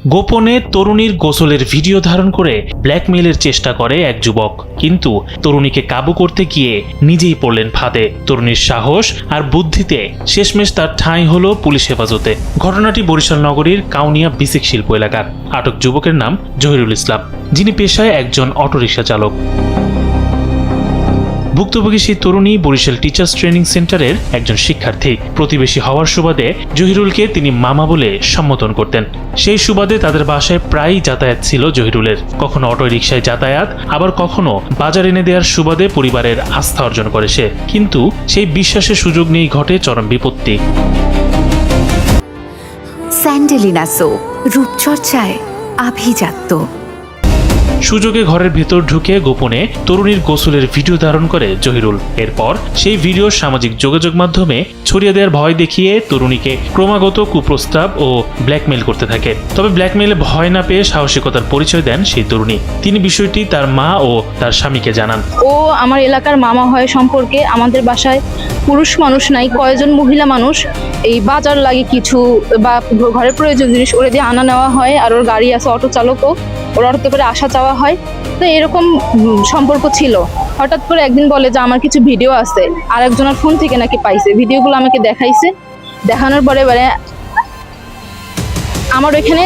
গোপনে তরুণীর গোসলের ভিডিও ধারণ করে ব্ল্যাকমেইলের চেষ্টা করে এক যুবক, কিন্তু তরুণীকে কাবু করতে গিয়ে নিজেই পড়লেন ফাঁদে। তরুণীর সাহস আর বুদ্ধিতে শেষমেশ তার ঠাঁই হলো পুলিশ হেফাজতে। ঘটনাটি বরিশাল নগরীর কাউনিয়া বিসিক শিল্প এলাকার। আটক যুবকের নাম জহিরুল ইসলাম, যিনি পেশায় একজন অটোরিকশা চালক। ভুক্তভোগী সেই তরুণী বরিশাল টিচার্স ট্রেনিং সেন্টারের একজন শিক্ষার্থী। প্রতিবেশী হওয়ার সুবাদে জহিরুলকে তিনি মামা বলে সম্বোধন করতেন। সেই সুবাদে তাদের বাসায় প্রায়ই যাতায়াত ছিল জহিরুলের। কখনো অটো রিকশায় যাতায়াত, আবার কখনো বাজার এনে দেওয়ার সুবাদে পরিবারের আস্থা অর্জন করে সে। কিন্তু সেই বিশ্বাসের সুযোগ নিয়েই ঘটে চরম বিপত্তি। স্যান্ডেলিনা সো, রূপচর্চায় আভিজাত্য। সুযোগে ঘরের ভেতর ঢুকে গোপনে তরুণীর গোসলের ভিডিও ধারণ করে জহিরুল। এরপর সেই ভিডিও সামাজিক যোগাযোগ মাধ্যমে ছড়িয়ে দেওয়ার ভয় দেখিয়ে তরুণীকে ক্রমাগত কুপ্রস্তাব ও ব্ল্যাকমেইল করতে থাকে। তবে ব্ল্যাকমেইলে ভয় না পেয়ে সাহসিকতার পরিচয় দেন সেই তরুণী। তিনি বিষয়টি তার মা ও তার স্বামীকে জানান। ও আমার এলাকার মামা হয় সম্পর্কে। আমাদের বাসায় পুরুষ মানুষ নাই, কয়েকজন মহিলা মানুষ। এই বাজার লাগে কিছু বা ঘরের প্রয়োজন জিনিস ওরে দিয়ে আনা নেওয়া হয়, আর ওর গাড়ি আছে, অটো চালকও, ওর অটো করে আসা যাওয়া হয়। তো এরকম সম্পর্ক ছিল। হঠাৎ করে একদিন বলে যে আমার কিছু ভিডিও আছে, আর একজনের ফোন থেকে নাকি পাইছে। ভিডিওগুলো আমাকে দেখাইছে। দেখানোর পরে এবারে আমার ওইখানে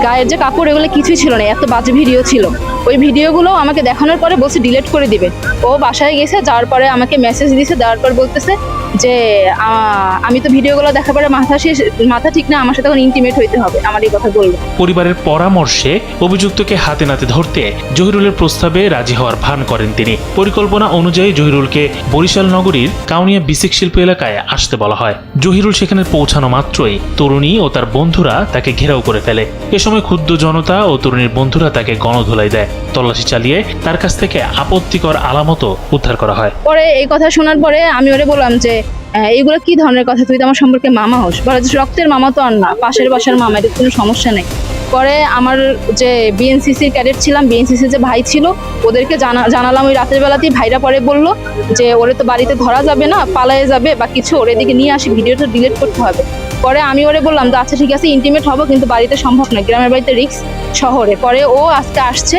গায়ের যে কাপড় এগুলো কিছুই ছিল না, এত বাজে ভিডিও ছিল। ওই ভিডিওগুলো আমাকে দেখানোর পরে বলছে ডিলিট করে দিবে। ও বাসায় গেছে, যাওয়ার পরে আমাকে মেসেজ দিয়েছে, দেওয়ার পর বলতেছে যে আমি তো ভিডিওগুলো দেখার পরে মাথা ঠিক না, আমার সাথে এখন ইন্টিমেট হইতে হবে, আমার এই কথা বললো। পরিবারের পরামর্শে অভিযুক্তকে হাতে নাতে ধরতে জহিরুলের প্রস্তাবে রাজি হওয়ার ভান করেন তিনি। পরিকল্পনা অনুযায়ী জহিরুলকে বরিশাল নগরীর কাউনিয়া বিসিক শিল্প এলাকায় আসতে বলা হয়। জহিরুল সেখানে পৌঁছানো মাত্রই তরুণী ও তার বন্ধুরা তাকে ঘেরাও করে ফেলে। এ সময় ক্ষুব্ধ জনতা ও তরুণীর বন্ধুরা তাকে গণধোলাই দেয়। তল্লাশি চালিয়ে তার কাছ থেকে আপত্তিকর আলামতও উদ্ধার করা হয়। পরে এই কথা শোনার পরে আমি ওরে বললাম যে এইগুলো কি ধরনের কথা, তুই তো আমার সম্পর্কে মামা হোস। বলে যে রক্তের মামা তো আর না, পাশের বাসার মামা, এটা কোনো সমস্যা নেই। পরে আমার যে বিএনসিসির ক্যাডেট ছিলাম, বিএনসিসির যে ভাই ছিল, ওদেরকে জানালাম ওই রাতের বেলাতেই। ভাইরা পরে বললো যে ওরে তো বাড়িতে ধরা যাবে না, পালায়ে যাবে বা কিছু, ওর এদিকে নিয়ে আসি, ভিডিওটা ডিলিট করতে হবে। পরে আমি ওরে বললাম যে আচ্ছা ঠিক আছে, ইন্টিমেট হবো, কিন্তু বাড়িতে সম্ভব না, গ্রামের বাড়িতে রিস্ক, শহরে। পরে ও আজকে আসছে,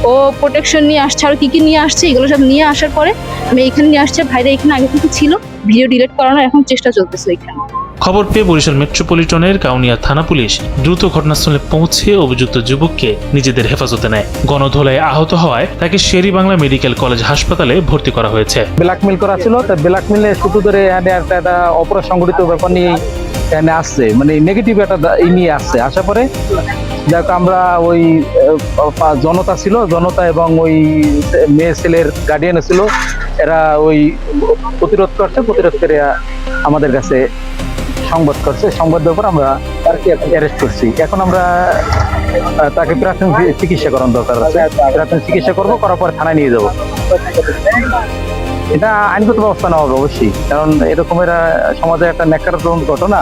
ও প্রোটেকশন নিয়ে আসছে, আর কি নিয়ে আসছে, এগুলো সব নিয়ে আসার পরে আমি এইখানে নিয়ে আসছে। ভাইরা এখানে আগে থেকে ছিল, ভিডিও ডিলিট করানোর এখন চেষ্টা চলতেছে এখানে। খবর পেয়ে বরিশাল মেট্রোপলিটনের কাউনিয়া থানা পুলিশ দ্রুত ঘটনাস্থলে পৌঁছে অভিযুক্ত যুবককে নিজেদের হেফাজতে নেয়। গণধোলায় আহত হওয়ায় তাকে শেরি বাংলা মেডিকেল কলেজ হাসপাতালে ভর্তি করা হয়েছে। ব্ল্যাকমেইল করা ছিল, তা ব্ল্যাকমেইলে শুরু করে একটা অপরাধ সংগঠিত ব্যাপার নিয়ে এখানে আসছে, মানে নেগেটিভ একটা নিয়ে আসছে। আসার পরে যাক আমরা ওই জনতা ছিল, জনতা এবং ওই মেয়ে ছেলের গার্ডিয়ান ছিল, এরা ওই প্রতিরোধ করছে। প্রতিরোধ করে আমাদের কাছে সংবাদ করছে। সংবাদ দেওয়ার পর আমরা তাকে অ্যারেস্ট করছি। এখন আমরা তাকে প্রাথমিক চিকিৎসা করার দরকার আছে। প্রাথমিক চিকিৎসা করবো, করার পরে থানায় নিয়ে যাবো। এটা আইনগত ব্যবস্থা নেওয়া হবে অবশ্যই, কারণ এরকমের সমাজে একটা ন্যাক্কারজনক ঘটনা,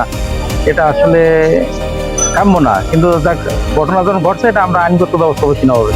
এটা আসলে কাম্য না। কিন্তু ঘটনা যখন ঘটছে, এটা আমরা আইনগত ব্যবস্থা অবশ্যই নেওয়া হবে।